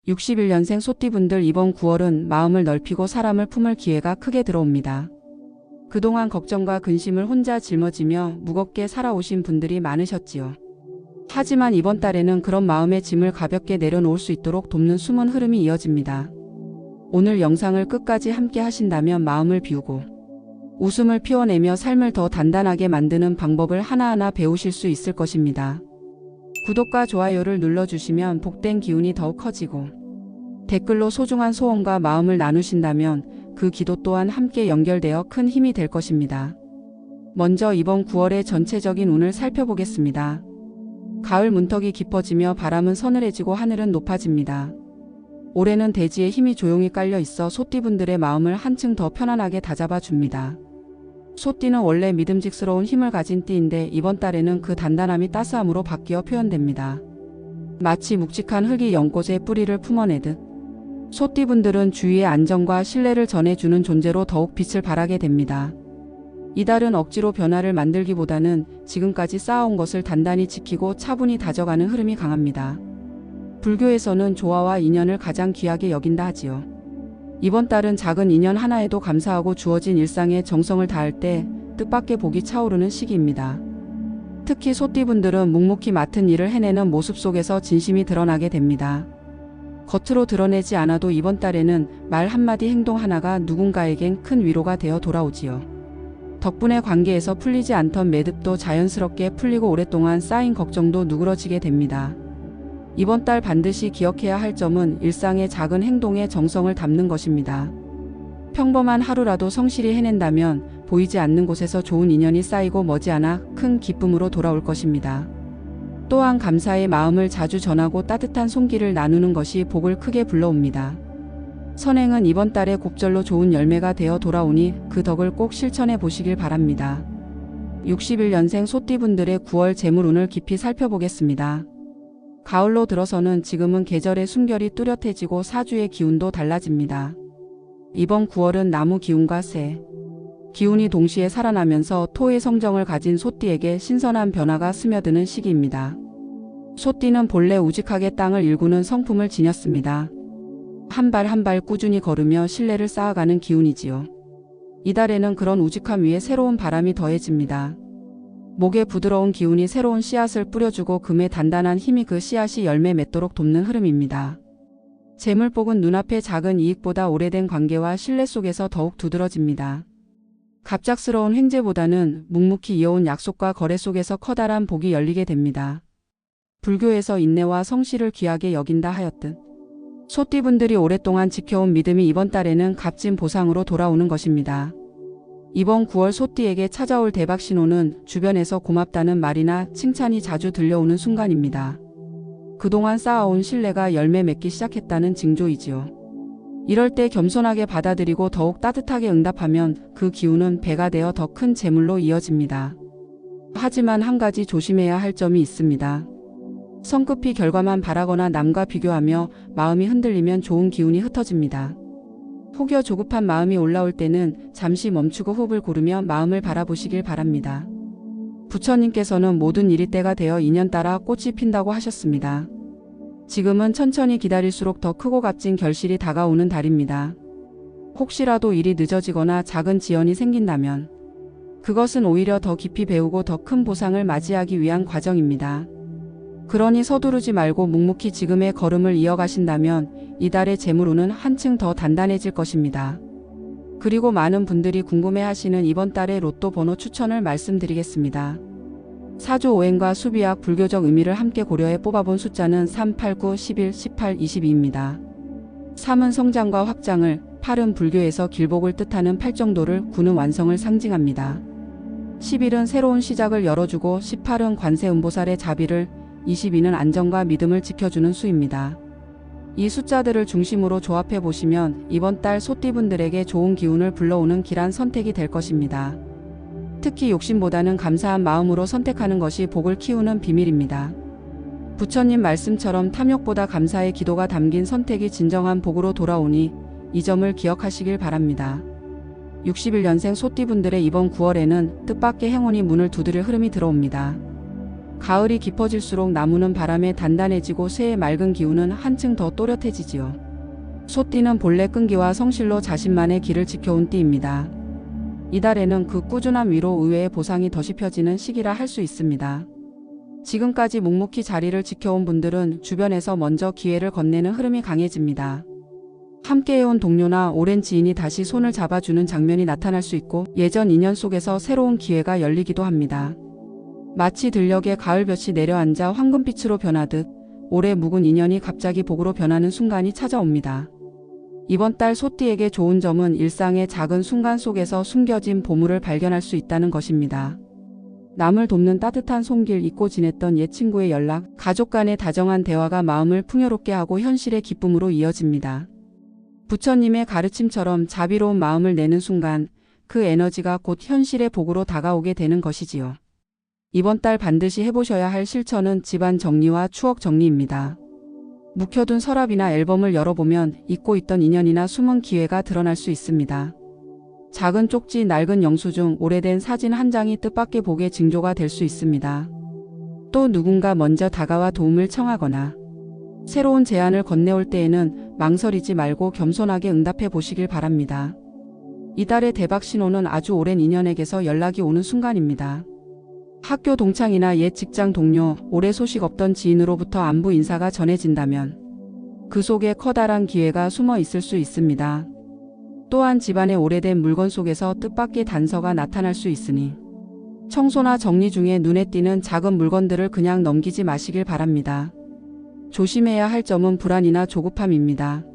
61년생 소띠분들 이번 9월은 마음을 넓히고 사람을 품을 기회가 크게 들어옵니다. 그동안 걱정과 근심을 혼자 짊어지며 무겁게 살아오신 분들이 많으셨지요. 하지만 이번 달에는 그런 마음의 짐을 가볍게 내려놓을 수 있도록 돕는 숨은 흐름이 이어집니다. 오늘 영상을 끝까지 함께 하신다면 마음을 비우고 웃음을 피워내며 삶을 더 단단하게 만드는 방법을 하나하나 배우실 수 있을 것입니다. 구독과 좋아요를 눌러주시면 복된 기운이 더욱 커지고 댓글로 소중한 소원과 마음을 나누신다면 그 기도 또한 함께 연결되어 큰 힘이 될 것입니다. 먼저 이번 9월의 전체적인 운을 살펴보겠습니다. 가을 문턱이 깊어지며 바람은 서늘해지고 하늘은 높아집니다. 올해는 대지에 힘이 조용히 깔려 있어 소띠분들의 마음을 한층 더 편안하게 다잡아 줍니다. 소띠는 원래 믿음직스러운 힘을 가진 띠인데 이번 달에는 그 단단함이 따스함으로 바뀌어 표현됩니다. 마치 묵직한 흙이 연꽃에 뿌리를 품어내듯 소띠분들은 주위의 안정과 신뢰를 전해주는 존재로 더욱 빛을 발하게 됩니다. 이달은 억지로 변화를 만들기보다는 지금까지 쌓아온 것을 단단히 지키고 차분히 다져가는 흐름이 강합니다. 불교에서는 조화와 인연을 가장 귀하게 여긴다 하지요. 이번 달은 작은 인연 하나에도 감사하고 주어진 일상에 정성을 다할 때 뜻밖의 복이 차오르는 시기입니다. 특히 소띠분들은 묵묵히 맡은 일을 해내는 모습 속에서 진심이 드러나게 됩니다. 겉으로 드러내지 않아도 이번 달에는 말 한마디 행동 하나가 누군가에겐 큰 위로가 되어 돌아오지요. 덕분에 관계에서 풀리지 않던 매듭도 자연스럽게 풀리고 오랫동안 쌓인 걱정도 누그러지게 됩니다. 이번 달 반드시 기억해야 할 점은 일상의 작은 행동에 정성을 담는 것입니다. 평범한 하루라도 성실히 해낸다면 보이지 않는 곳에서 좋은 인연이 쌓이고 머지않아 큰 기쁨으로 돌아올 것입니다. 또한 감사의 마음을 자주 전하고 따뜻한 손길을 나누는 것이 복을 크게 불러옵니다. 선행은 이번 달에 곡절로 좋은 열매가 되어 돌아오니 그 덕을 꼭 실천해 보시길 바랍니다. 61년생 소띠분들의 9월 재물운을 깊이 살펴보겠습니다. 가을로 들어서는 지금은 계절의 숨결이 뚜렷해지고 사주의 기운도 달라집니다. 이번 9월은 나무 기운과 새 기운이 동시에 살아나면서 토의 성정을 가진 소띠에게 신선한 변화가 스며드는 시기입니다. 소띠는 본래 우직하게 땅을 일구는 성품을 지녔습니다. 한 발 한 발 꾸준히 걸으며 신뢰를 쌓아가는 기운이지요. 이달에는 그런 우직함 위에 새로운 바람이 더해집니다. 목에 부드러운 기운이 새로운 씨앗을 뿌려주고 금의 단단한 힘이 그 씨앗이 열매 맺도록 돕는 흐름입니다. 재물복은 눈앞의 작은 이익보다 오래된 관계와 신뢰 속에서 더욱 두드러집니다. 갑작스러운 횡재보다는 묵묵히 이어온 약속과 거래 속에서 커다란 복이 열리게 됩니다. 불교에서 인내와 성실을 귀하게 여긴다 하였듯 소띠분들이 오랫동안 지켜온 믿음이 이번 달에는 값진 보상으로 돌아오는 것입니다. 이번 9월 소띠에게 찾아올 대박 신호는 주변에서 고맙다는 말이나 칭찬이 자주 들려오는 순간입니다. 그동안 쌓아온 신뢰가 열매 맺기 시작했다는 징조이지요. 이럴 때 겸손하게 받아들이고 더욱 따뜻하게 응답하면 그 기운은 배가 되어 더 큰 재물로 이어집니다. 하지만 한 가지 조심해야 할 점이 있습니다. 성급히 결과만 바라거나 남과 비교하며 마음이 흔들리면 좋은 기운이 흩어집니다. 혹여 조급한 마음이 올라올 때는 잠시 멈추고 호흡을 고르며 마음을 바라보시길 바랍니다. 부처님께서는 모든 일이 때가 되어 인연 따라 꽃이 핀다고 하셨습니다. 지금은 천천히 기다릴수록 더 크고 값진 결실이 다가오는 달입니다. 혹시라도 일이 늦어지거나 작은 지연이 생긴다면 그것은 오히려 더 깊이 배우고 더 큰 보상을 맞이하기 위한 과정입니다. 그러니 서두르지 말고 묵묵히 지금의 걸음을 이어가신다면 이달의 재물운은 한층 더 단단해질 것입니다. 그리고 많은 분들이 궁금해하시는 이번 달의 로또 번호 추천을 말씀드리겠습니다. 사주 오행과 수비학 불교적 의미를 함께 고려해 뽑아본 숫자는 3, 8, 9, 11, 18, 22입니다. 3은 성장과 확장을, 8은 불교에서 길복을 뜻하는 팔정도를, 9는 완성을 상징합니다. 11은 새로운 시작을 열어주고 18은 관세음보살의 자비를, 22는 안정과 믿음을 지켜주는 수입니다. 이 숫자들을 중심으로 조합해 보시면 이번 달 소띠분들에게 좋은 기운을 불러오는 길한 선택이 될 것입니다. 특히 욕심보다는 감사한 마음으로 선택하는 것이 복을 키우는 비밀입니다. 부처님 말씀처럼 탐욕보다 감사의 기도가 담긴 선택이 진정한 복으로 돌아오니 이 점을 기억하시길 바랍니다. 61년생 소띠분들의 이번 9월에는 뜻밖의 행운이 문을 두드릴 흐름이 들어옵니다. 가을이 깊어질수록 나무는 바람에 단단해지고 새의 맑은 기운은 한층 더 또렷해지지요. 소띠는 본래 끈기와 성실로 자신만의 길을 지켜온 띠입니다. 이달에는 그 꾸준함 위로 의외의 보상이 더씹혀지는 시기라 할 수 있습니다. 지금까지 묵묵히 자리를 지켜온 분들은 주변에서 먼저 기회를 건네는 흐름이 강해집니다. 함께해온 동료나 오랜 지인이 다시 손을 잡아주는 장면이 나타날 수 있고 예전 인연 속에서 새로운 기회가 열리기도 합니다. 마치 들녘에 가을볕이 내려앉아 황금빛으로 변하듯 오래 묵은 인연이 갑자기 복으로 변하는 순간이 찾아옵니다. 이번 달 소띠에게 좋은 점은 일상의 작은 순간 속에서 숨겨진 보물을 발견할 수 있다는 것입니다. 남을 돕는 따뜻한 손길, 잊고 지냈던 옛 친구의 연락, 가족 간의 다정한 대화가 마음을 풍요롭게 하고 현실의 기쁨으로 이어집니다. 부처님의 가르침처럼 자비로운 마음을 내는 순간 그 에너지가 곧 현실의 복으로 다가오게 되는 것이지요. 이번 달 반드시 해보셔야 할 실천은 집안 정리와 추억 정리입니다. 묵혀둔 서랍이나 앨범을 열어보면 잊고 있던 인연이나 숨은 기회가 드러날 수 있습니다. 작은 쪽지, 낡은 영수증, 오래된 사진 한 장이 뜻밖의 복의 징조가 될 수 있습니다. 또 누군가 먼저 다가와 도움을 청하거나 새로운 제안을 건네올 때에는 망설이지 말고 겸손하게 응답해 보시길 바랍니다. 이달의 대박 신호는 아주 오랜 인연에게서 연락이 오는 순간입니다. 학교 동창이나 옛 직장 동료, 오래 소식 없던 지인으로부터 안부 인사가 전해진다면 그 속에 커다란 기회가 숨어 있을 수 있습니다. 또한 집안의 오래된 물건 속에서 뜻밖의 단서가 나타날 수 있으니 청소나 정리 중에 눈에 띄는 작은 물건들을 그냥 넘기지 마시길 바랍니다. 조심해야 할 점은 불안이나 조급함입니다.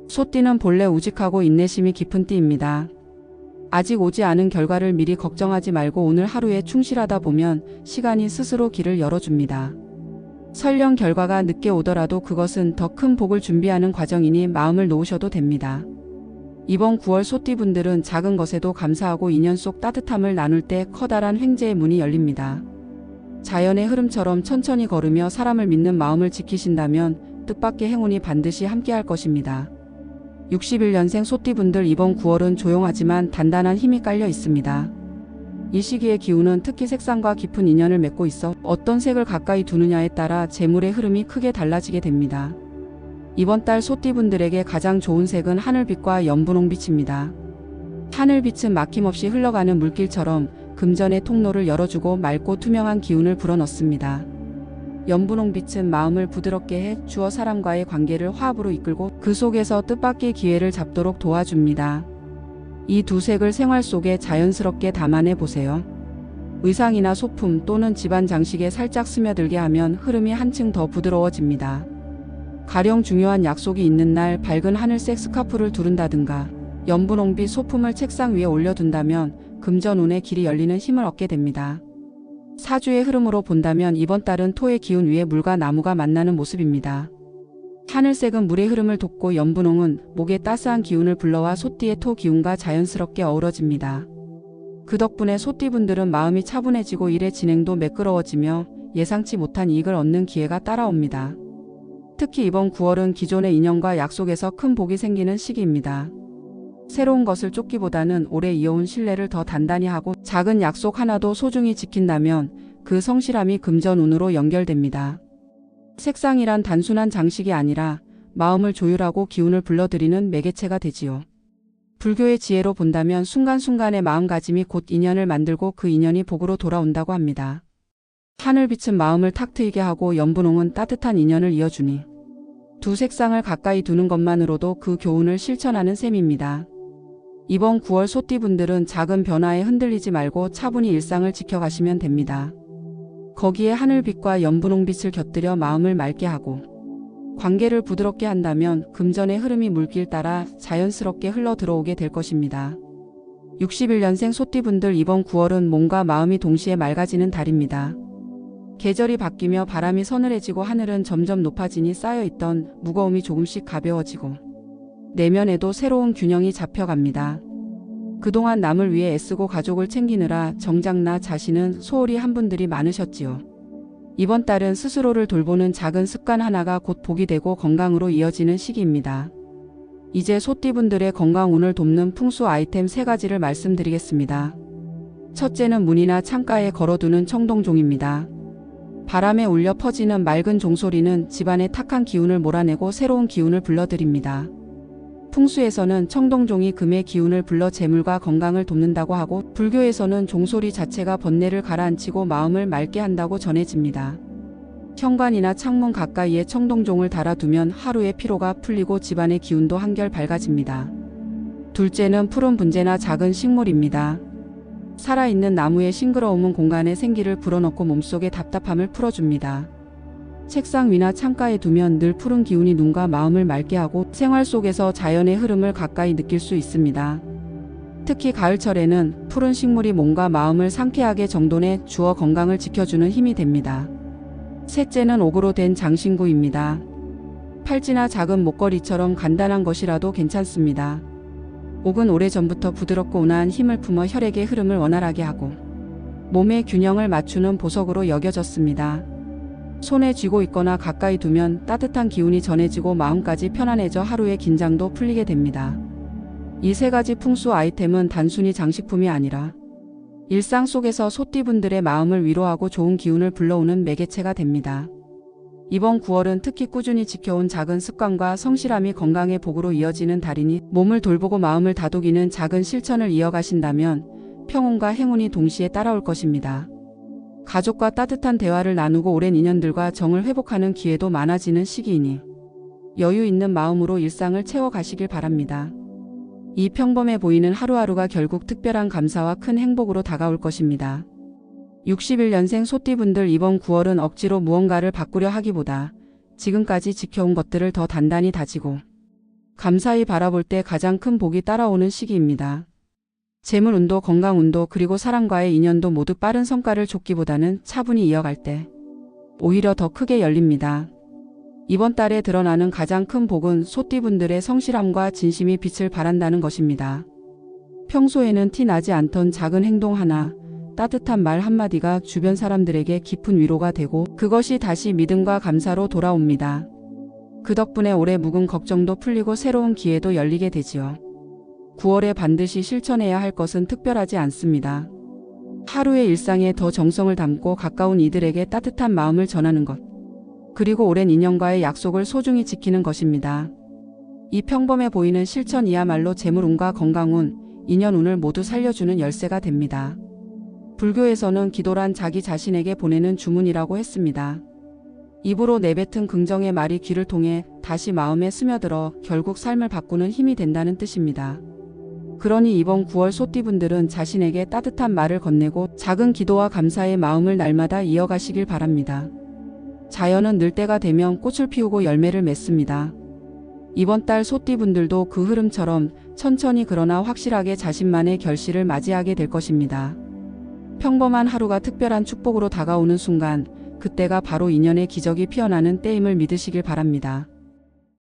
소띠는 본래 우직하고 인내심이 깊은 띠입니다. 아직 오지 않은 결과를 미리 걱정하지 말고 오늘 하루에 충실하다 보면 시간이 스스로 길을 열어줍니다. 설령 결과가 늦게 오더라도 그것은 더 큰 복을 준비하는 과정이니 마음을 놓으셔도 됩니다. 이번 9월 소띠분들은 작은 것에도 감사하고 인연 속 따뜻함을 나눌 때 커다란 횡재의 문이 열립니다. 자연의 흐름처럼 천천히 걸으며 사람을 믿는 마음을 지키신다면 뜻밖의 행운이 반드시 함께할 것입니다. 61년생 소띠분들, 이번 9월은 조용하지만 단단한 힘이 깔려 있습니다. 이 시기의 기운은 특히 색상과 깊은 인연을 맺고 있어 어떤 색을 가까이 두느냐에 따라 재물의 흐름이 크게 달라지게 됩니다. 이번 달 소띠분들에게 가장 좋은 색은 하늘빛과 연분홍빛입니다. 하늘빛은 막힘없이 흘러가는 물길처럼 금전의 통로를 열어주고 맑고 투명한 기운을 불어넣습니다. 연분홍빛은 마음을 부드럽게 해 주어 사람과의 관계를 화합으로 이끌고 그 속에서 뜻밖의 기회를 잡도록 도와줍니다. 이 두 색을 생활 속에 자연스럽게 담아내 보세요. 의상이나 소품 또는 집안 장식에 살짝 스며들게 하면 흐름이 한층 더 부드러워집니다. 가령 중요한 약속이 있는 날 밝은 하늘색 스카프를 두른다든가 연분홍빛 소품을 책상 위에 올려둔다면 금전운의 길이 열리는 힘을 얻게 됩니다. 사주의 흐름으로 본다면 이번 달은 토의 기운 위에 물과 나무가 만나는 모습입니다. 하늘색은 물의 흐름을 돕고 연분홍은 목의 따스한 기운을 불러와 소띠의 토 기운과 자연스럽게 어우러집니다. 그 덕분에 소띠분들은 마음이 차분해지고 일의 진행도 매끄러워지며 예상치 못한 이익을 얻는 기회가 따라옵니다. 특히 이번 9월은 기존의 인연과 약속에서 큰 복이 생기는 시기입니다. 새로운 것을 쫓기보다는 오래 이어온 신뢰를 더 단단히 하고 작은 약속 하나도 소중히 지킨다면 그 성실함이 금전운으로 연결됩니다. 색상이란 단순한 장식이 아니라 마음을 조율하고 기운을 불러들이는 매개체가 되지요. 불교의 지혜로 본다면 순간순간의 마음가짐이 곧 인연을 만들고 그 인연이 복으로 돌아온다고 합니다. 하늘빛은 마음을 탁 트이게 하고 연분홍은 따뜻한 인연을 이어주니 두 색상을 가까이 두는 것만으로도 그 교훈을 실천하는 셈입니다. 이번 9월 소띠분들은 작은 변화에 흔들리지 말고 차분히 일상을 지켜가시면 됩니다. 거기에 하늘빛과 연분홍빛을 곁들여 마음을 맑게 하고 관계를 부드럽게 한다면 금전의 흐름이 물길 따라 자연스럽게 흘러 들어오게 될 것입니다. 61년생 소띠분들, 이번 9월은 몸과 마음이 동시에 맑아지는 달입니다. 계절이 바뀌며 바람이 서늘해지고 하늘은 점점 높아지니 쌓여있던 무거움이 조금씩 가벼워지고 내면에도 새로운 균형이 잡혀갑니다. 그동안 남을 위해 애쓰고 가족을 챙기느라 정작 나 자신은 소홀히 한 분들이 많으셨지요. 이번 달은 스스로를 돌보는 작은 습관 하나가 곧 복이 되고 건강으로 이어지는 시기입니다. 이제 소띠분들의 건강운을 돕는 풍수 아이템 3가지를 말씀드리겠습니다. 첫째는 문이나 창가에 걸어두는 청동종입니다. 바람에 울려 퍼지는 맑은 종소리는 집안의 탁한 기운을 몰아내고 새로운 기운을 불러들입니다. 풍수에서는 청동종이 금의 기운을 불러 재물과 건강을 돕는다고 하고, 불교에서는 종소리 자체가 번뇌를 가라앉히고 마음을 맑게 한다고 전해집니다. 현관이나 창문 가까이에 청동종을 달아두면 하루의 피로가 풀리고 집안의 기운도 한결 밝아집니다. 둘째는 푸른 분재나 작은 식물입니다. 살아있는 나무의 싱그러움은 공간에 생기를 불어넣고 몸속의 답답함을 풀어줍니다. 책상 위나 창가에 두면 늘 푸른 기운이 눈과 마음을 맑게 하고 생활 속에서 자연의 흐름을 가까이 느낄 수 있습니다. 특히 가을철에는 푸른 식물이 몸과 마음을 상쾌하게 정돈해 주어 건강을 지켜주는 힘이 됩니다. 셋째는 옥으로 된 장신구입니다. 팔찌나 작은 목걸이처럼 간단한 것이라도 괜찮습니다. 옥은 오래전부터 부드럽고 온화한 힘을 품어 혈액의 흐름을 원활하게 하고 몸의 균형을 맞추는 보석으로 여겨졌습니다. 손에 쥐고 있거나 가까이 두면 따뜻한 기운이 전해지고 마음까지 편안해져 하루의 긴장도 풀리게 됩니다. 이 세 가지 풍수 아이템은 단순히 장식품이 아니라 일상 속에서 소띠분들의 마음을 위로하고 좋은 기운을 불러오는 매개체가 됩니다. 이번 9월은 특히 꾸준히 지켜온 작은 습관과 성실함이 건강의 복으로 이어지는 달이니 몸을 돌보고 마음을 다독이는 작은 실천을 이어가신다면 평온과 행운이 동시에 따라올 것입니다. 가족과 따뜻한 대화를 나누고 오랜 인연들과 정을 회복하는 기회도 많아지는 시기이니 여유 있는 마음으로 일상을 채워가시길 바랍니다. 이 평범해 보이는 하루하루가 결국 특별한 감사와 큰 행복으로 다가올 것입니다. 61년생 소띠분들, 이번 9월은 억지로 무언가를 바꾸려 하기보다 지금까지 지켜온 것들을 더 단단히 다지고 감사히 바라볼 때 가장 큰 복이 따라오는 시기입니다. 재물 운도, 건강 운도, 그리고 사람과의 인연도 모두 빠른 성과를 쫓기보다는 차분히 이어갈 때 오히려 더 크게 열립니다. 이번 달에 드러나는 가장 큰 복은 소띠분들의 성실함과 진심이 빛을 발한다는 것입니다. 평소에는 티 나지 않던 작은 행동 하나, 따뜻한 말 한마디가 주변 사람들에게 깊은 위로가 되고 그것이 다시 믿음과 감사로 돌아옵니다. 그 덕분에 오래 묵은 걱정도 풀리고 새로운 기회도 열리게 되지요. 9월에 반드시 실천해야 할 것은 특별하지 않습니다. 하루의 일상에 더 정성을 담고 가까운 이들에게 따뜻한 마음을 전하는 것, 그리고 오랜 인연과의 약속을 소중히 지키는 것입니다. 이 평범해 보이는 실천이야말로 재물운과 건강운, 인연운을 모두 살려주는 열쇠가 됩니다. 불교에서는 기도란 자기 자신에게 보내는 주문이라고 했습니다. 입으로 내뱉은 긍정의 말이 귀를 통해 다시 마음에 스며들어 결국 삶을 바꾸는 힘이 된다는 뜻입니다. 그러니 이번 9월 소띠분들은 자신에게 따뜻한 말을 건네고 작은 기도와 감사의 마음을 날마다 이어가시길 바랍니다. 자연은 늘 때가 되면 꽃을 피우고 열매를 맺습니다. 이번 달 소띠분들도 그 흐름처럼 천천히 그러나 확실하게 자신만의 결실을 맞이하게 될 것입니다. 평범한 하루가 특별한 축복으로 다가오는 순간, 그때가 바로 인연의 기적이 피어나는 때임을 믿으시길 바랍니다.